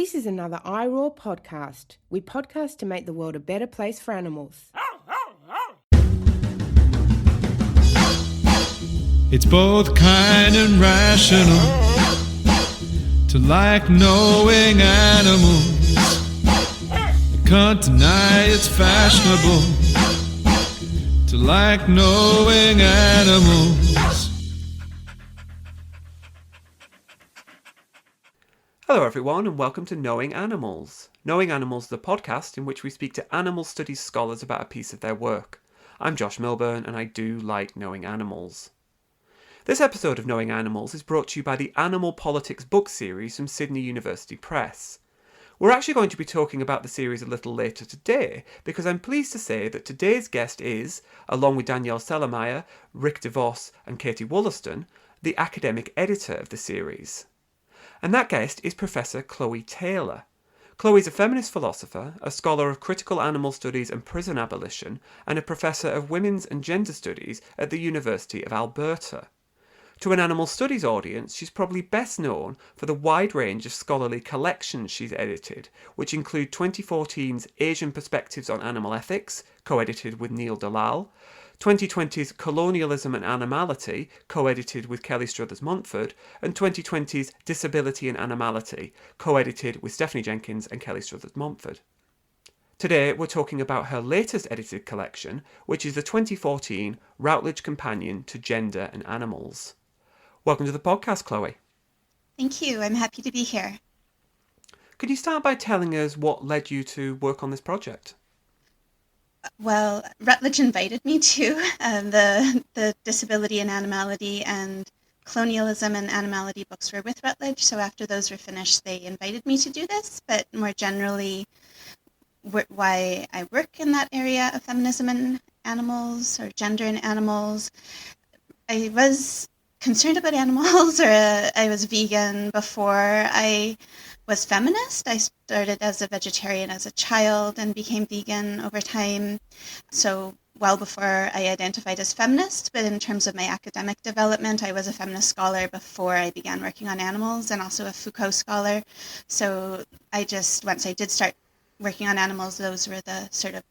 This is another iRaw podcast. We podcast to make the world a better place for animals. It's both kind and rational to like knowing animals. I can't deny it's fashionable to like knowing animals. Hello everyone and welcome to Knowing Animals. Knowing Animals is the podcast in which we speak to animal studies scholars about a piece of their work. I'm Josh Milburn and I do like knowing animals. This episode of Knowing Animals is brought to you by the Animal Politics book series from Sydney University Press. We're actually going to be talking about the series a little later today because I'm pleased to say that today's guest is, along with Danielle Sellermeyer, Rick DeVos and Katie Wollaston, the academic editor of the series. And that guest is Professor Chloë Taylor. Chloë is a feminist philosopher, a scholar of critical animal studies and prison abolition, and a professor of women's and gender studies at the University of Alberta. To an animal studies audience, she's probably best known for the wide range of scholarly collections she's edited, which include 2014's Asian Perspectives on Animal Ethics, co-edited with Neil Dalal, 2020's Colonialism and Animality, co-edited with Kelly Struthers-Montford, and 2020's Disability and Animality, co-edited with Stephanie Jenkins and Kelly Struthers-Montford. Today we're talking about her latest edited collection, which is the 2014 Routledge Companion to Gender and Animals. Welcome to the podcast, Chloë. Thank you. I'm happy to be here. Could you start by telling us what led you to work on this project? Well, Routledge invited me to. The Disability and Animality and Colonialism and Animality books were with Routledge, so after those were finished, they invited me to do this. But more generally, why I work in that area of feminism and animals, or gender and animals, I was concerned about animals, or I was vegan before I was feminist. I started as a vegetarian as a child and became vegan over time. So well before I identified as feminist, but in terms of my academic development, I was a feminist scholar before I began working on animals and also a Foucault scholar. So once I did start working on animals, those were the sort of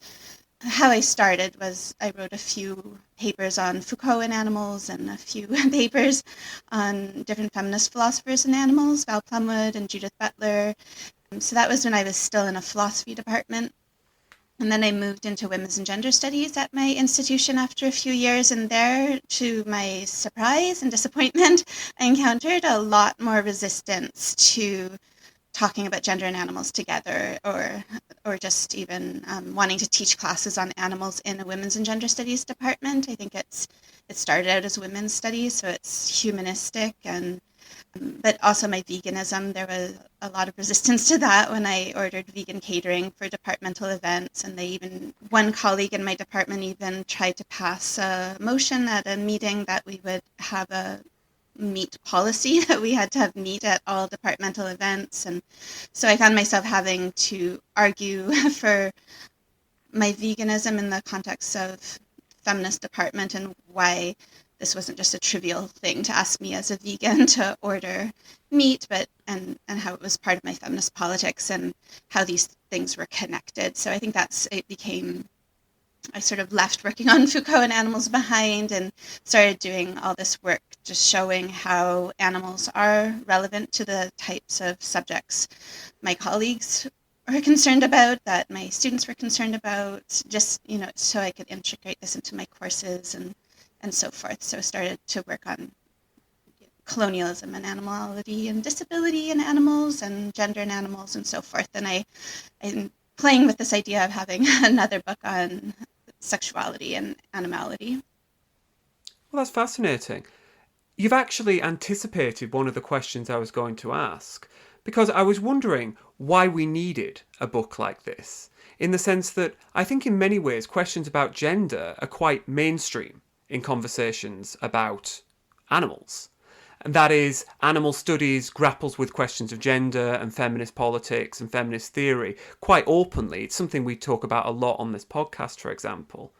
how I started. Was I wrote a few papers on Foucault and animals and a few papers on different feminist philosophers and animals, Val Plumwood and Judith Butler. So that was when I was still in a philosophy department. And then I moved into women's and gender studies at my institution after a few years, and there, to my surprise and disappointment, I encountered a lot more resistance to talking about gender and animals together, or just even wanting to teach classes on animals in a women's and gender studies department. I think it started out as women's studies, so it's humanistic, but also my veganism. There was a lot of resistance to that when I ordered vegan catering for departmental events, and one colleague in my department even tried to pass a motion at a meeting that we would have a meat policy, that we had to have meat at all departmental events. And so I found myself having to argue for my veganism in the context of feminist department, and why this wasn't just a trivial thing to ask me as a vegan to order meat, and how it was part of my feminist politics and how these things were connected. So I think I sort of left working on Foucault and animals behind and started doing all this work just showing how animals are relevant to the types of subjects my colleagues are concerned about, that my students were concerned about, just, so I could integrate this into my courses and so forth. So I started to work on colonialism and animality and disability in animals and gender in animals and so forth. And I'm playing with this idea of having another book on sexuality and animality. Well, that's fascinating. You've actually anticipated one of the questions I was going to ask, because I was wondering why we needed a book like this, in the sense that I think in many ways questions about gender are quite mainstream in conversations about animals. And that is, animal studies grapples with questions of gender and feminist politics and feminist theory quite openly. It's something we talk about a lot on this podcast, for example.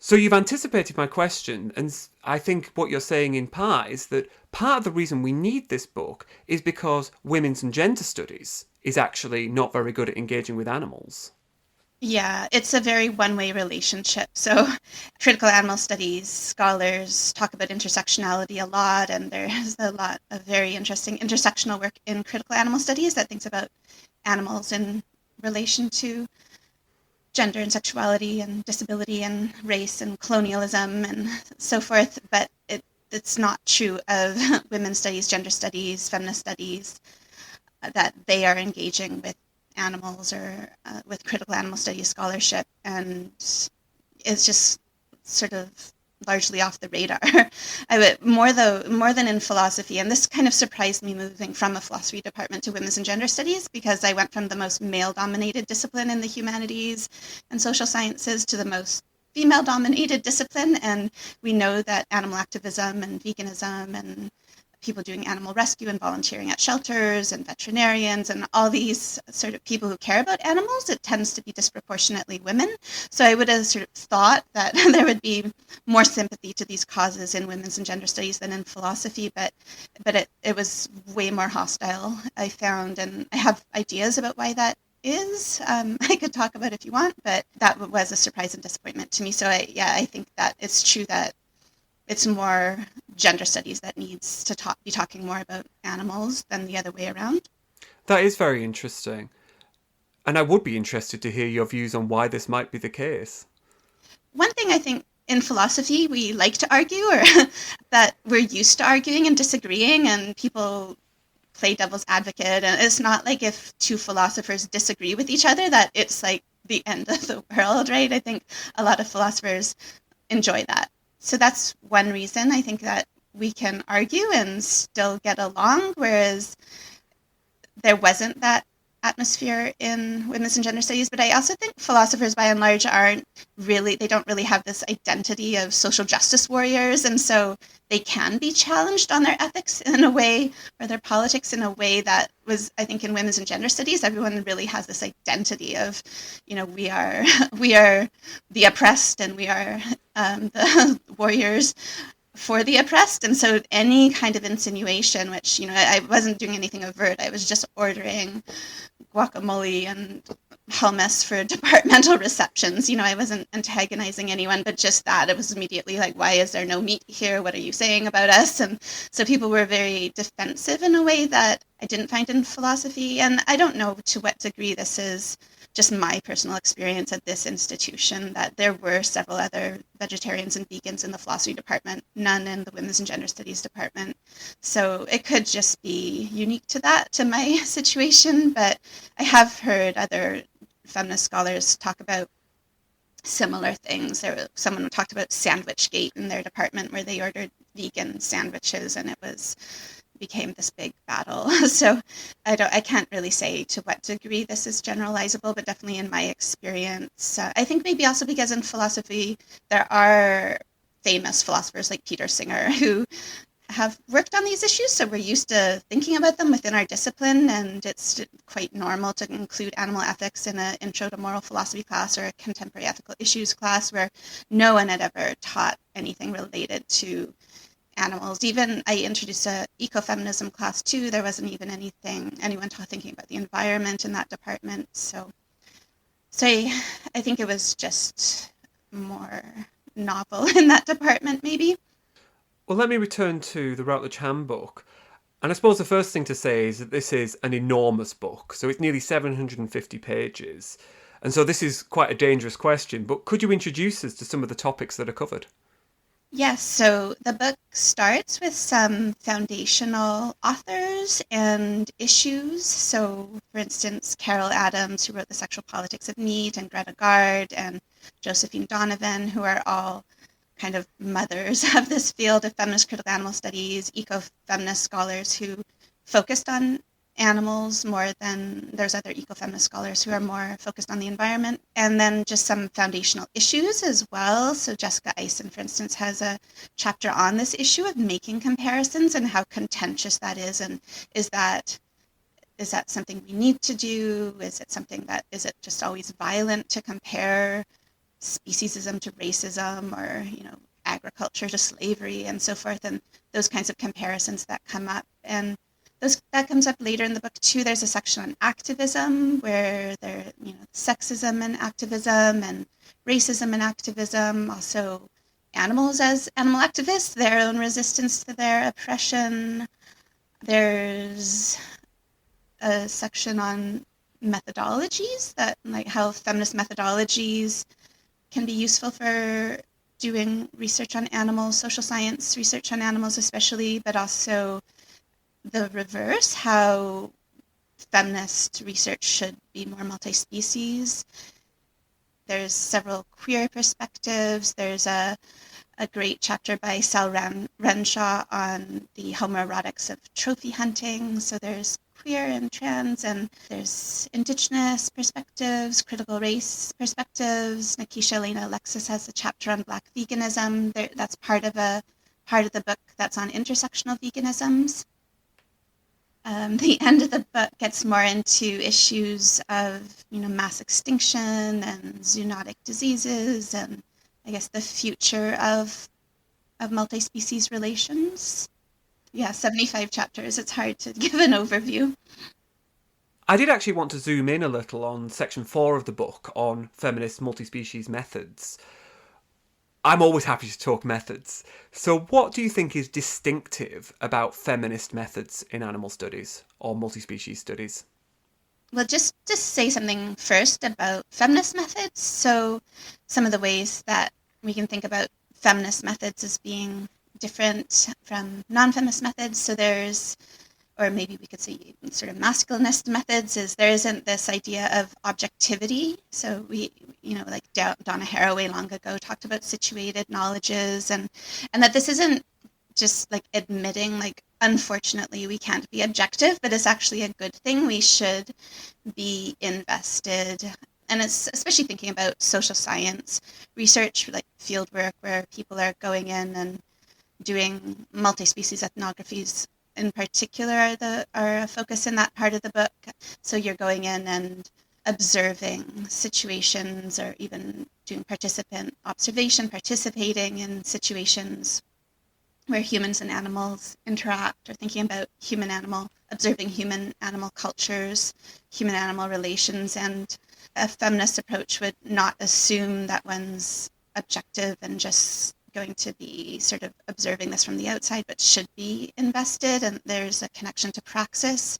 So you've anticipated my question, and I think what you're saying in part is that part of the reason we need this book is because women's and gender studies is actually not very good at engaging with animals. Yeah, it's a very one-way relationship. So critical animal studies scholars talk about intersectionality a lot, and there's a lot of very interesting intersectional work in critical animal studies that thinks about animals in relation to gender and sexuality and disability and race and colonialism and so forth. But it's not true of women's studies, gender studies, feminist studies, that they are engaging with animals or with critical animal studies scholarship, and it's just sort of largely off the radar. More than in philosophy, and this kind of surprised me moving from a philosophy department to women's and gender studies, because I went from the most male-dominated discipline in the humanities and social sciences to the most female-dominated discipline, and we know that animal activism and veganism and people doing animal rescue and volunteering at shelters and veterinarians and all these sort of people who care about animals, it tends to be disproportionately women. So I would have sort of thought that there would be more sympathy to these causes in women's and gender studies than in philosophy, but it was way more hostile, I found, and I have ideas about why that is. I could talk about if you want, but that was a surprise and disappointment to me. So I think that it's true that it's more gender studies that needs to be talking more about animals than the other way around. That is very interesting. And I would be interested to hear your views on why this might be the case. One thing I think in philosophy we like to argue, or that we're used to arguing and disagreeing, and people play devil's advocate, and it's not like if two philosophers disagree with each other that it's like the end of the world, right? I think a lot of philosophers enjoy that. So that's one reason I think that we can argue and still get along, whereas there wasn't that atmosphere in women's and gender studies. But I also think philosophers by and large they don't really have this identity of social justice warriors, and so they can be challenged on their ethics in a way, or their politics in a way that was, I think, in women's and gender studies, everyone really has this identity of, we are the oppressed, and we are the warriors for the oppressed. And so any kind of insinuation, which, I wasn't doing anything overt, I was just ordering guacamole and hummus for departmental receptions. I wasn't antagonizing anyone, but just that, it was immediately like, why is there no meat here? What are you saying about us? And so people were very defensive in a way that I didn't find in philosophy. And I don't know to what degree this is just my personal experience at this institution, that there were several other vegetarians and vegans in the philosophy department, none in the women's and gender studies department. So it could just be unique to my situation, but I have heard other feminist scholars talk about similar things. Someone talked about Sandwich Gate in their department, where they ordered vegan sandwiches, and it became this big battle. So I can't really say to what degree this is generalizable, but definitely in my experience, I think maybe also because in philosophy there are famous philosophers like Peter Singer who have worked on these issues, so we're used to thinking about them within our discipline, and it's quite normal to include animal ethics in an intro to moral philosophy class or a contemporary ethical issues class, where no one had ever taught anything related to animals. Even I introduced a ecofeminism class too. There wasn't even anyone thinking about the environment in that department. So I think it was just more novel in that department, maybe. Well, let me return to the Routledge Handbook. And I suppose the first thing to say is that this is an enormous book. So it's nearly 750 pages. And so this is quite a dangerous question, but could you introduce us to some of the topics that are covered? Yes, so the book starts with some foundational authors and issues. So, for instance, Carol Adams, who wrote The Sexual Politics of Meat, and Greta Gard and Josephine Donovan, who are all kind of mothers of this field of feminist critical animal studies, eco-feminist scholars who focused on animals more than there's other ecofeminist scholars who are more focused on the environment, and then just some foundational issues as well. So Jessica Eisen, for instance, has a chapter on this issue of making comparisons and how contentious that is, and is that something we need to do? Is it just always violent to compare speciesism to racism, or agriculture to slavery and so forth, and those kinds of comparisons that come up. And that comes up later in the book too. There's a section on activism where there, sexism and activism and racism and activism, also animals as animal activists, their own resistance to their oppression. There's a section on methodologies, that like how feminist methodologies can be useful for doing research on animals, social science research on animals especially, but also the reverse, how feminist research should be more multi-species. There's several queer perspectives. There's a great chapter by Sal Renshaw on the homoerotics of trophy hunting. So there's queer and trans, and there's Indigenous perspectives, critical race perspectives. Nikisha Elena Alexis has a chapter on Black veganism. That's part of the book that's on intersectional veganisms. The end of the book gets more into issues of, mass extinction and zoonotic diseases, and I guess the future of multi-species relations. Yeah, 75 chapters. It's hard to give an overview. I did actually want to zoom in a little on section 4 of the book on feminist multi-species methods. I'm always happy to talk methods. So what do you think is distinctive about feminist methods in animal studies or multi-species studies? Well, just to say something first about feminist methods. So some of the ways that we can think about feminist methods as being different from non-feminist methods. So there's, or maybe we could say sort of masculinist methods, is there isn't this idea of objectivity. So we, like Donna Haraway long ago talked about situated knowledges, and that this isn't just like admitting, like, unfortunately we can't be objective, but it's actually a good thing. We should be invested. And it's especially thinking about social science research, like field work, where people are going in and doing multi-species ethnographies in particular are a focus in that part of the book. So you're going in and observing situations, or even doing participant observation, participating in situations where humans and animals interact, or thinking about observing human-animal cultures, human-animal relations. And a feminist approach would not assume that one's objective and just going to be sort of observing this from the outside, but should be invested, and there's a connection to praxis.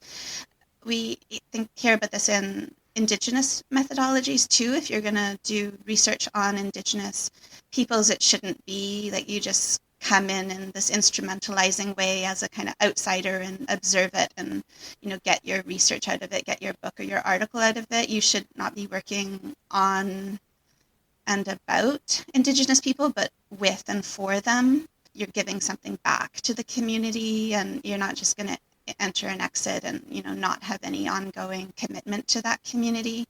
We hear about this in Indigenous methodologies too. If you're going to do research on Indigenous peoples, it shouldn't be like you just come in this instrumentalizing way as a kind of outsider and observe it and, get your research out of it, get your book or your article out of it. You should not be working on and about Indigenous people, but with and for them. You're giving something back to the community, and you're not just going to enter and exit and, not have any ongoing commitment to that community.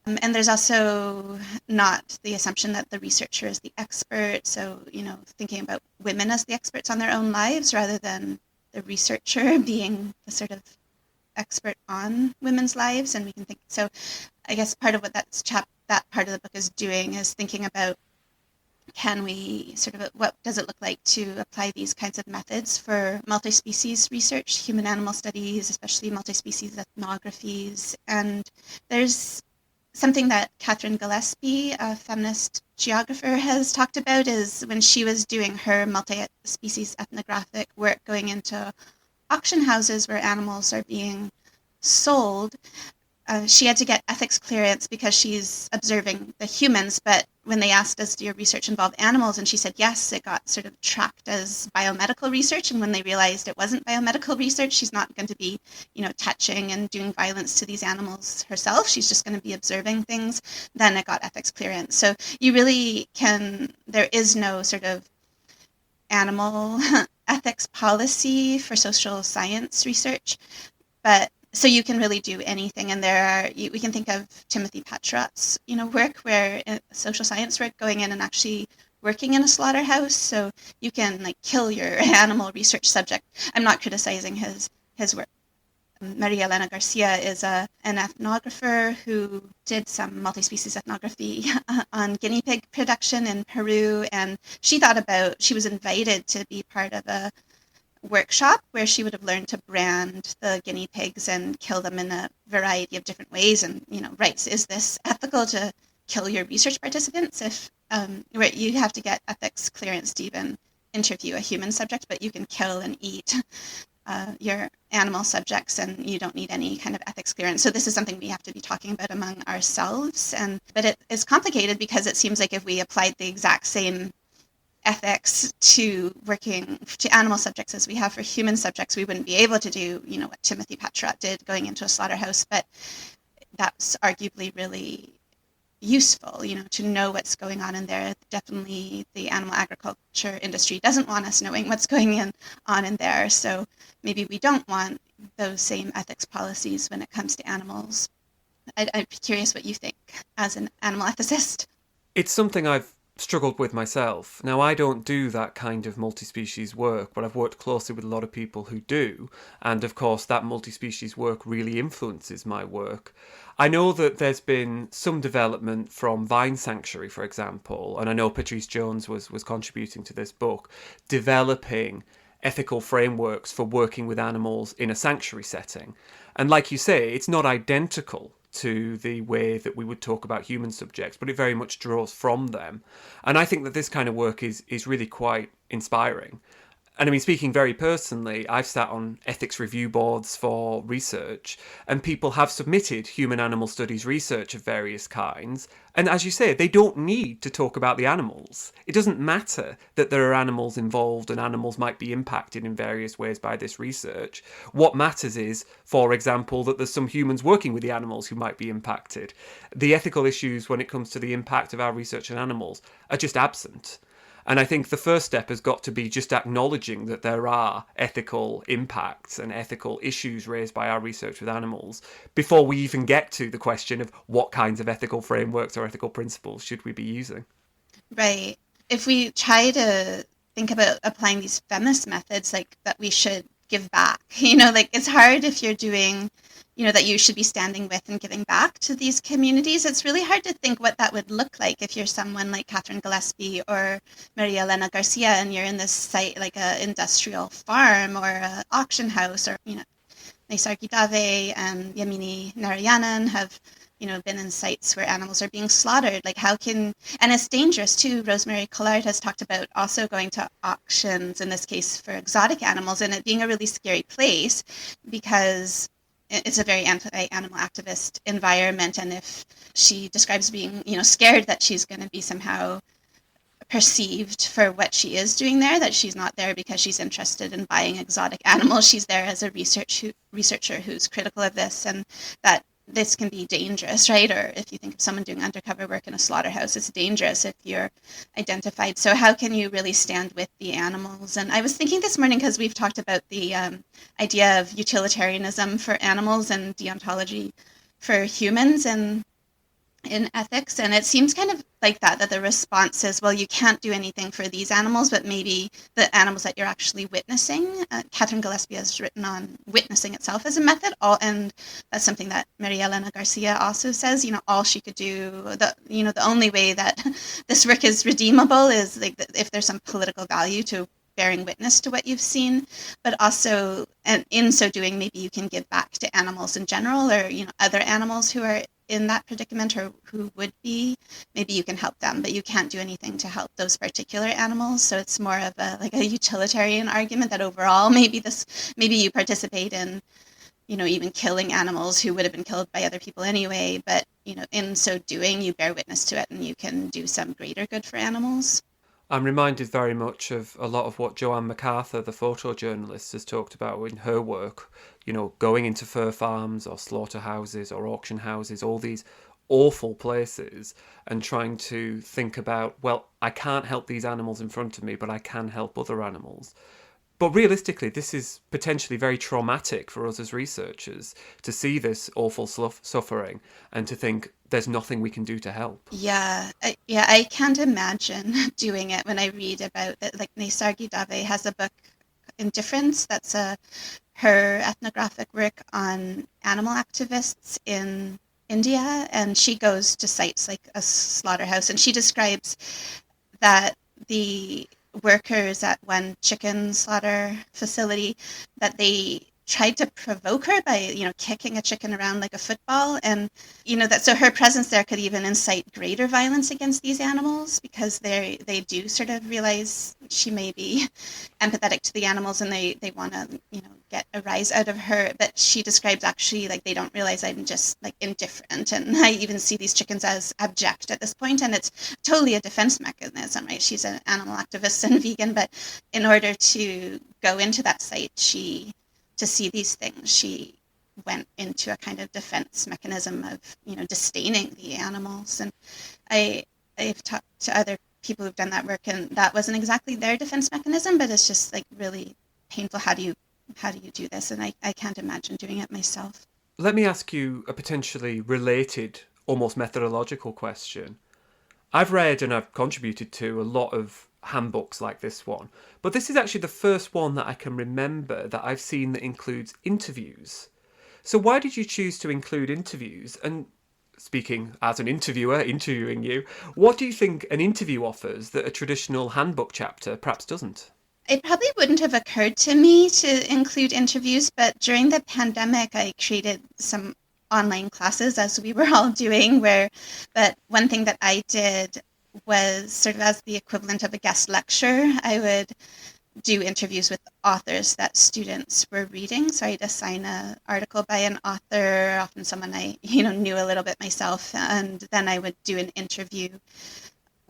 And there's also not the assumption that the researcher is the expert. So, thinking about women as the experts on their own lives rather than the researcher being the sort of expert on women's lives. And we can think, so I guess part of what that part of the book is doing is thinking about, what does it look like to apply these kinds of methods for multi-species research, human-animal studies, especially multi-species ethnographies. And there's something that Catherine Gillespie, a feminist geographer, has talked about, is when she was doing her multi-species ethnographic work, going into auction houses where animals are being sold. She had to get ethics clearance because she's observing the humans, but when they asked, does your research involve animals? And she said, yes, it got sort of tracked as biomedical research. And when they realized it wasn't biomedical research, she's not going to be, touching and doing violence to these animals herself. She's just going to be observing things. Then it got ethics clearance. So you really there is no sort of animal ethics policy for social science research, but so you can really do anything. And we can think of Timothy Patrot's, work, where social science work, going in and actually working in a slaughterhouse. So you can kill your animal research subject. I'm not criticizing his work, Maria Elena Garcia is an ethnographer who did some multi-species ethnography on guinea pig production in Peru, and she was invited to be part of a workshop where she would have learned to brand the guinea pigs and kill them in a variety of different ways. And, right, is this ethical to kill your research participants? If where you have to get ethics clearance to even interview a human subject, but you can kill and eat your animal subjects and you don't need any kind of ethics clearance. So this is something we have to be talking about among ourselves. But it is complicated because it seems like if we applied the exact same ethics to working to animal subjects as we have for human subjects, we wouldn't be able to do, what Timothy Patriot did going into a slaughterhouse. But that's arguably really useful, to know what's going on in there. Definitely the animal agriculture industry doesn't want us knowing what's going on in there. So maybe we don't want those same ethics policies when it comes to animals. I'd be curious what you think as an animal ethicist. It's something I've struggled with myself. Now, I don't do that kind of multi-species work, but I've worked closely with a lot of people who do. And of course, that multi-species work really influences my work. I know that there's been some development from Vine Sanctuary, for example, and I know Patrice Jones was contributing to this book, developing ethical frameworks for working with animals in a sanctuary setting. And like you say, it's not identical to the way that we would talk about human subjects, but it very much draws from them. And I think that this kind of work is really quite inspiring. And I mean, speaking very personally, I've sat on ethics review boards for research, and people have submitted human animal studies research of various kinds. And as you say, they don't need to talk about the animals. It doesn't matter that there are animals involved and animals might be impacted in various ways by this research. What matters is, for example, that there's some humans working with the animals who might be impacted. The ethical issues when it comes to the impact of our research on animals are just absent. And I think the first step has got to be just acknowledging that there are ethical impacts and ethical issues raised by our research with animals before we even get to the question of what kinds of ethical frameworks or ethical principles should we be using. Right. If we try to think about applying these feminist methods, like that we should give back, it's hard if you're doing that you should be standing with and giving back to these communities. It's really hard to think what that would look like if you're someone like Catherine Gillespie or Maria Elena Garcia and you're in this site like a industrial farm or a auction house, or, Naisargi Dave and Yamini Narayanan have, been in sites where animals are being slaughtered. And it's dangerous too. Rosemary Collard has talked about also going to auctions, in this case for exotic animals, and it being a really scary place because it's a very anti-animal activist environment, and if she describes being, scared that she's going to be somehow perceived for what she is doing there, that she's not there because she's interested in buying exotic animals, she's there as a researcher who's critical of this, and that this can be dangerous, right? Or if you think of someone doing undercover work in a slaughterhouse, it's dangerous if you're identified. So how can you really stand with the animals? And I was thinking this morning, because we've talked about the idea of utilitarianism for animals and deontology for humans and in ethics, and it seems kind of like that the response is, well, you can't do anything for these animals, but maybe the animals that you're actually witnessing. Catherine Gillespie has written on witnessing itself as a method, and that's something that Maria Elena Garcia also says. All she could do, the only way that this work is redeemable is if there's some political value to bearing witness to what you've seen, but also, and in so doing, maybe you can give back to animals in general, or other animals who are in that predicament or who would be. Maybe you can help them, but you can't do anything to help those particular animals. So it's more of a utilitarian argument that overall maybe you participate in even killing animals who would have been killed by other people anyway, but in so doing you bear witness to it and you can do some greater good for animals. I'm reminded very much of a lot of what Joanne MacArthur, the photojournalist, has talked about in her work, going into fur farms or slaughterhouses or auction houses, all these awful places, and trying to think about, well, I can't help these animals in front of me, but I can help other animals. But realistically, this is potentially very traumatic for us as researchers to see this awful suffering and to think there's nothing we can do to help. Yeah, I can't imagine doing it when I read about it. Like Naisargi Dave has a book, Indifference, that's a her ethnographic work on animal activists in India, and she goes to sites like a slaughterhouse, and she describes that the workers at one chicken slaughter facility, that they tried to provoke her by, kicking a chicken around like a football. And, that so her presence there could even incite greater violence against these animals, because they do sort of realize she may be empathetic to the animals, and they want to, get a rise out of her. But she describes actually like they don't realize I'm just like indifferent, and I even see these chickens as abject at this point, and it's totally a defense mechanism, right? She's an animal activist and vegan, but in order to go into that site, to see these things, she went into a kind of defense mechanism of, disdaining the animals. And I've talked to other people who've done that work, and that wasn't exactly their defense mechanism, but it's just like really painful. How do you do this? And I can't imagine doing it myself. Let me ask you a potentially related, almost methodological question. I've read and I've contributed to a lot of handbooks like this one, but this is actually the first one that I can remember that I've seen that includes interviews. So why did you choose to include interviews? And speaking as an interviewer, interviewing you, what do you think an interview offers that a traditional handbook chapter perhaps doesn't? It probably wouldn't have occurred to me to include interviews, but during the pandemic, I created some online classes, as we were all doing, but one thing that I did was sort of as the equivalent of a guest lecture. I would do interviews with authors that students were reading. So I'd assign an article by an author, often someone I knew a little bit myself, and then I would do an interview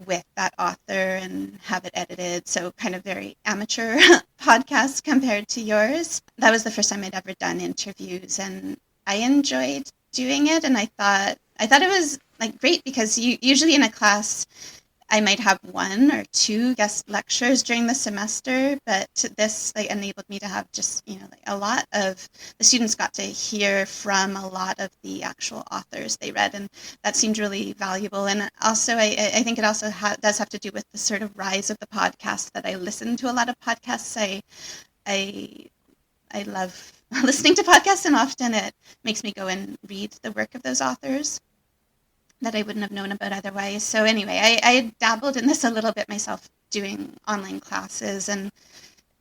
with that author and have it edited. So kind of very amateur podcast compared to yours. That was the first time I'd ever done interviews, and I enjoyed doing it. And I thought it was like great, because usually in a class I might have one or two guest lectures during the semester, but this enabled me to have just, a lot of the students got to hear from a lot of the actual authors they read, and that seemed really valuable. And also, I think it also does have to do with the sort of rise of the podcast, that I listen to a lot of podcasts. I love listening to podcasts, and often it makes me go and read the work of those authors that I wouldn't have known about otherwise. So anyway, I dabbled in this a little bit myself, doing online classes, and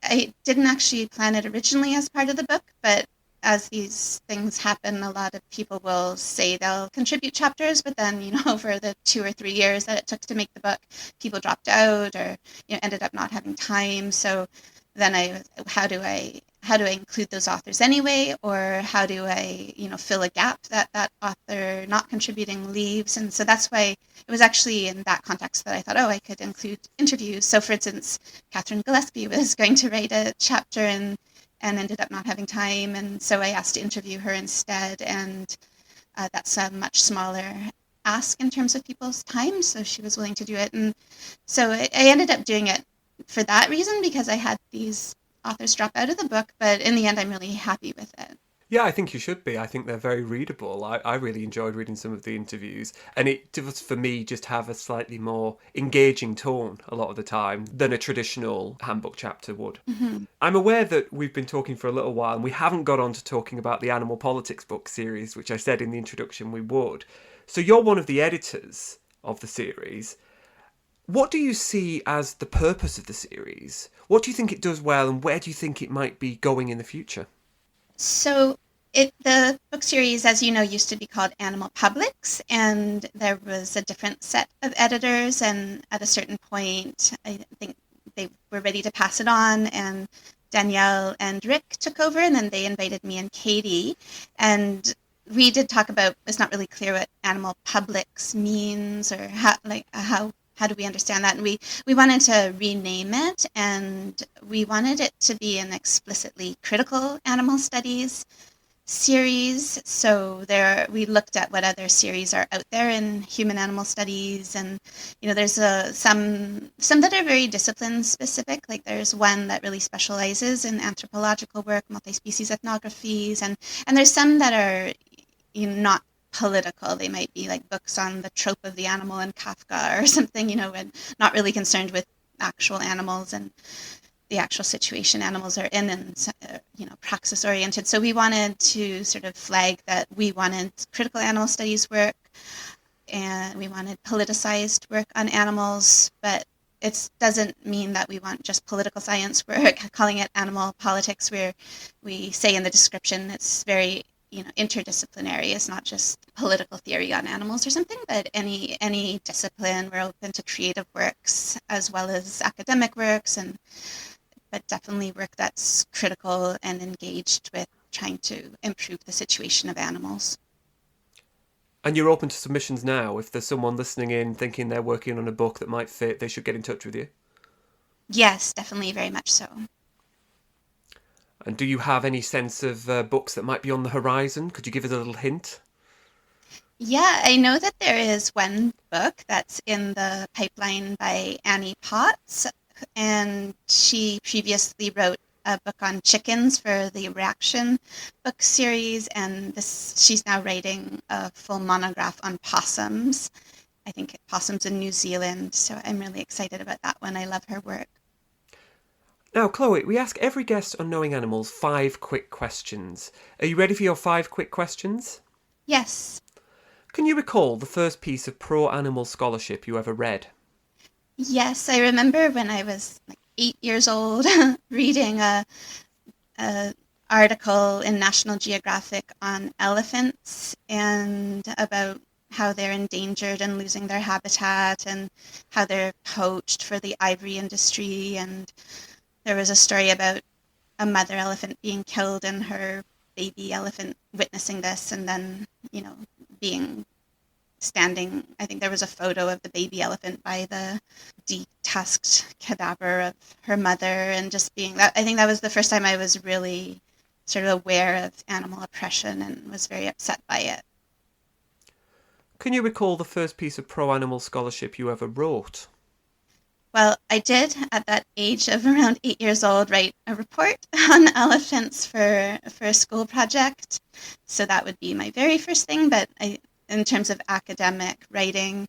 I didn't actually plan it originally as part of the book, but as these things happen, a lot of people will say they'll contribute chapters, but then, over the 2 or 3 years that it took to make the book, people dropped out or, ended up not having time. So then how do I include those authors anyway, or how do I, fill a gap that author not contributing leaves? And so that's why it was actually in that context that I thought, I could include interviews. So for instance, Catherine Gillespie was going to write a chapter and ended up not having time, and so I asked to interview her instead, and that's a much smaller ask in terms of people's time, so she was willing to do it. And so I ended up doing it for that reason, because I had these authors drop out of the book, but in the end I'm really happy with it. Yeah, I think you should be. I think they're very readable. I really enjoyed reading some of the interviews, and it does, for me, just have a slightly more engaging tone a lot of the time than a traditional handbook chapter would. Mm-hmm. I'm aware that we've been talking for a little while, and we haven't got on to talking about the Animal Politics book series, which I said in the introduction we would. So you're one of the editors of the series. What do you see as the purpose of the series? What do you think it does well, and where do you think it might be going in the future? So the book series, as you know, used to be called Animal Publics, and there was a different set of editors, and at a certain point, I think they were ready to pass it on, and Danielle and Rick took over, and then they invited me and Katie, and we did talk about, it's not really clear what Animal Publics means, or how do we understand that? And we wanted to rename it, and we wanted it to be an explicitly critical animal studies series. So we looked at what other series are out there in human animal studies, and there's some that are very discipline specific. Like there's one that really specializes in anthropological work, multi-species ethnographies, and there's some that are not political. They might be like books on the trope of the animal in Kafka or something, and not really concerned with actual animals. And the actual situation animals are in and, praxis oriented. So we wanted to sort of flag that we wanted critical animal studies work and we wanted politicized work on animals, but it doesn't mean that we want just political science work, calling it animal politics, where we say in the description it's very interdisciplinary. It's not just political theory on animals or something, but any discipline. We're open to creative works as well as academic works, but definitely work that's critical and engaged with trying to improve the situation of animals. And you're open to submissions now. If there's someone listening in thinking they're working on a book that might fit, they should get in touch with you. Yes, definitely, very much so. And do you have any sense of books that might be on the horizon? Could you give us a little hint? Yeah, I know that there is one book that's in the pipeline by Annie Potts, and she previously wrote a book on chickens for the Reaction book series, and she's now writing a full monograph on possums. I think possums in New Zealand, so I'm really excited about that one. I love her work. Now, Chloe, we ask every guest on Knowing Animals 5 quick questions. Are you ready for your 5 quick questions? Yes. Can you recall the first piece of pro-animal scholarship you ever read? Yes, I remember when I was like 8 years old reading a article in National Geographic on elephants and about how they're endangered and losing their habitat and how they're poached for the ivory industry. And there was a story about a mother elephant being killed and her baby elephant witnessing this and then, being standing. I think there was a photo of the baby elephant by the detusked cadaver of her mother, and just being that. I think that was the first time I was really sort of aware of animal oppression and was very upset by it. Can you recall the first piece of pro-animal scholarship you ever wrote? Well, I did, at that age of around 8 years old, write a report on elephants for a school project. So that would be my very first thing. But in terms of academic writing,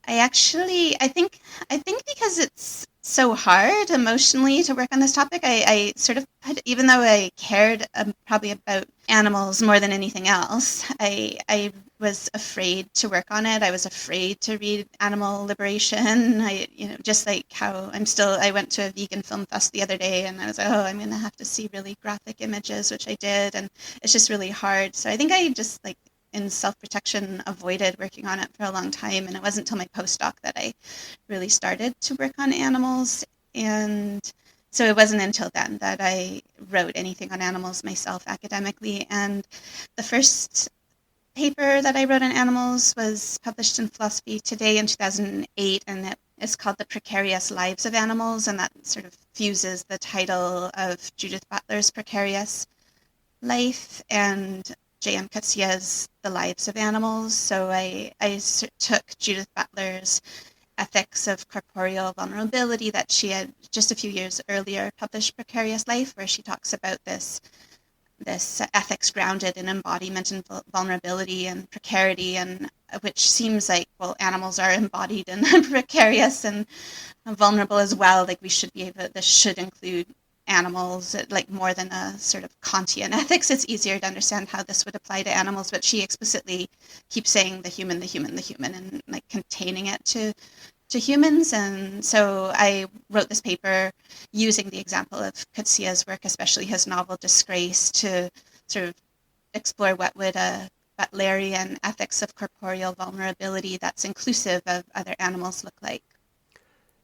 I think because it's so hard emotionally to work on this topic, I sort of, even though I cared probably about animals more than anything else, I was afraid to work on it. I was afraid to read animal liberation. Just like how I went to a vegan film fest the other day and I was like, oh, I'm going to have to see really graphic images, which I did. And it's just really hard. So I think I just in self-protection avoided working on it for a long time. And it wasn't until my postdoc that I really started to work on animals. And so it wasn't until then that I wrote anything on animals myself academically. And the first paper that I wrote on animals was published in Philosophy Today in 2008, and it is called The Precarious Lives of Animals, and that sort of fuses the title of Judith Butler's Precarious Life and J.M. Coetzee's The Lives of Animals. So I took Judith Butler's Ethics of Corporeal Vulnerability that she had just a few years earlier published Precarious Life, where she talks about this ethics grounded in embodiment and vulnerability and precarity, and which seems like, well, animals are embodied and precarious and vulnerable as well. Like, we should be able, this should include animals, like more than a sort of Kantian ethics. It's easier to understand how this would apply to animals, but she explicitly keeps saying the human, and like containing it to humans. And so I wrote this paper using the example of Coetzee's work, especially his novel Disgrace, to sort of explore what would a Butlerian ethics of corporeal vulnerability that's inclusive of other animals look like.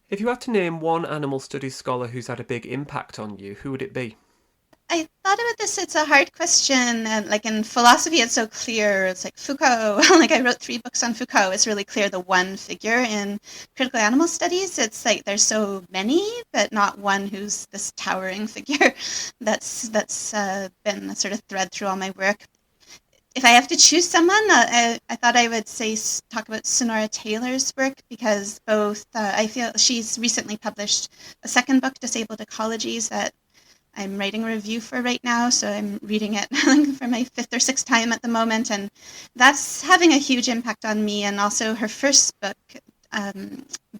If you had to name one animal studies scholar who's had a big impact on you, who would it be? I thought about this. It's a hard question. And like in philosophy, it's so clear. It's like Foucault. Like I wrote 3 books on Foucault. It's really clear the one figure. In critical animal studies, it's like there's so many, but not one who's this towering figure. That's been a sort of thread through all my work. If I have to choose someone, I thought I would talk about Chloë Taylor's work, because both I feel she's recently published a second book, Disabled Ecologies, that I'm writing a review for right now, so I'm reading it for my 5th or 6th time at the moment, and that's having a huge impact on me. And also her first book,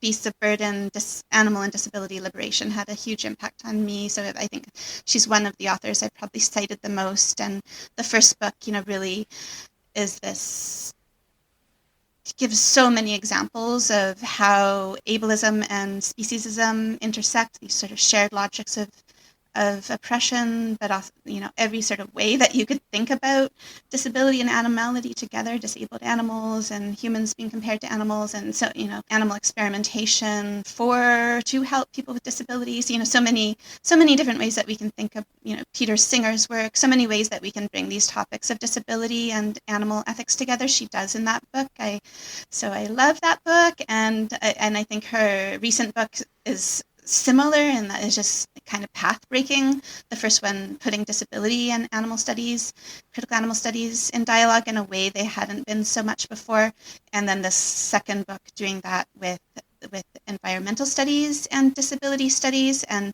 Beasts of Burden, Animal and Disability Liberation had a huge impact on me. So I think she's one of the authors I've probably cited the most. And the first book, really is this, gives so many examples of how ableism and speciesism intersect, these sort of shared logics of oppression, but also, every sort of way that you could think about disability and animality together, disabled animals and humans being compared to animals, and so, animal experimentation to help people with disabilities, so many different ways that we can think of, Peter Singer's work, so many ways that we can bring these topics of disability and animal ethics together. She does in that book. So I love that book, and I think her recent book is similar, and that is just kind of path-breaking. The first one putting disability and animal studies, critical animal studies, in dialogue in a way they hadn't been so much before. And then the second book doing that with environmental studies and disability studies. And,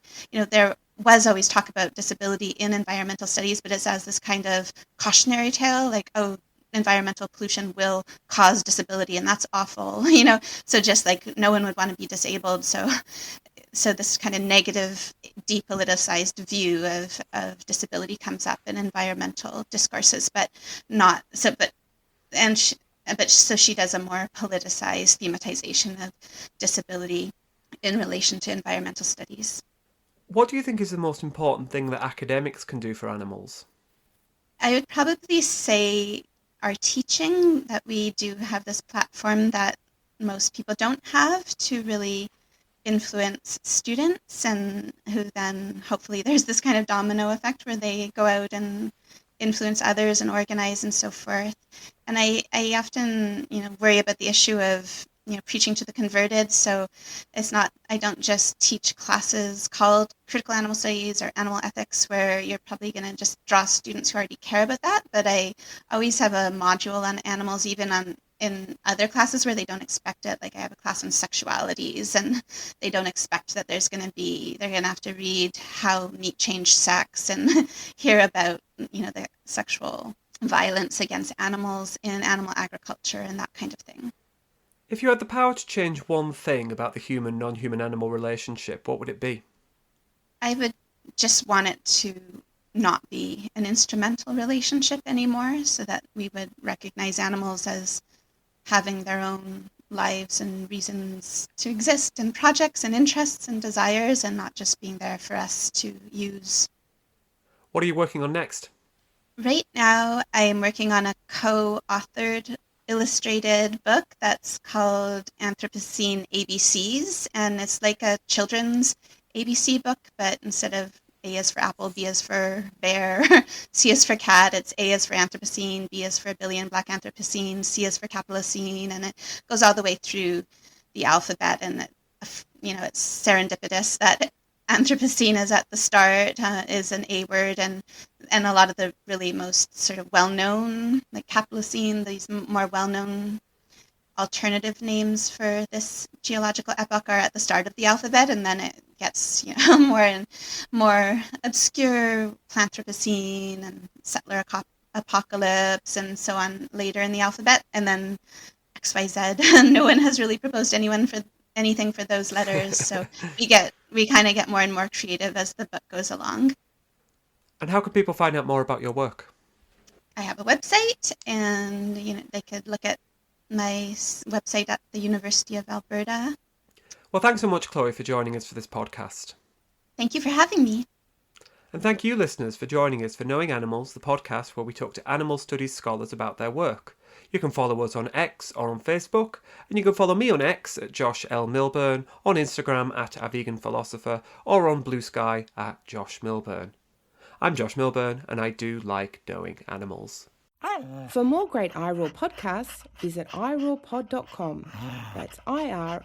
there was always talk about disability in environmental studies, but it's as this kind of cautionary tale, like, oh, environmental pollution will cause disability, and that's awful, so just like no one would want to be disabled. So this kind of negative, depoliticized view of disability comes up in environmental discourses, but not so. So she does a more politicized thematization of disability in relation to environmental studies. What do you think is the most important thing that academics can do for animals? I would probably say our teaching, that we do have this platform that most people don't have to really influence students, and who then hopefully there's this kind of domino effect where they go out and influence others and organize and so forth. And I often worry about the issue of preaching to the converted. So I don't just teach classes called critical animal studies or animal ethics where you're probably going to just draw students who already care about that, but I always have a module on animals, even in other classes where they don't expect it. Like I have a class on sexualities, and they don't expect that they're going to have to read how meat changed sex and hear about, the sexual violence against animals in animal agriculture and that kind of thing. If you had the power to change one thing about the human-non-human animal relationship, what would it be? I would just want it to not be an instrumental relationship anymore, so that we would recognize animals as having their own lives and reasons to exist, and projects and interests and desires, and not just being there for us to use. What are you working on next? Right now, I'm working on a co-authored illustrated book that's called Anthropocene ABCs, and it's like a children's ABC book, but instead of A is for apple, B is for bear, C is for cat, it's A is for Anthropocene, B is for billion black Anthropocene, C is for Capitalocene, and it goes all the way through the alphabet, and it's serendipitous that Anthropocene is at the start, is an A word, and a lot of the really most sort of well-known, like Capitalocene, these more well-known alternative names for this geological epoch are at the start of the alphabet, and then it gets more and more obscure, Planthropocene and settler apocalypse and so on later in the alphabet, and then XYZ. No one has really proposed anything for those letters, so we kind of get more and more creative as the book goes along. And how can people find out more about your work? I have a website, and they could look at my website at the University of Alberta. Well, thanks so much, Chloë, for joining us for this podcast. Thank you for having me. And thank you, listeners, for joining us for Knowing Animals, the podcast where we talk to animal studies scholars about their work. You can follow us on X or on Facebook, and you can follow me on X at Josh L. Milburn, on Instagram at A Vegan Philosopher, or on Blue Sky at Josh Milburn. I'm Josh Milburn, and I do like knowing animals. For more great iRaw podcasts, visit irawpod.com. That's IROARPOD.com.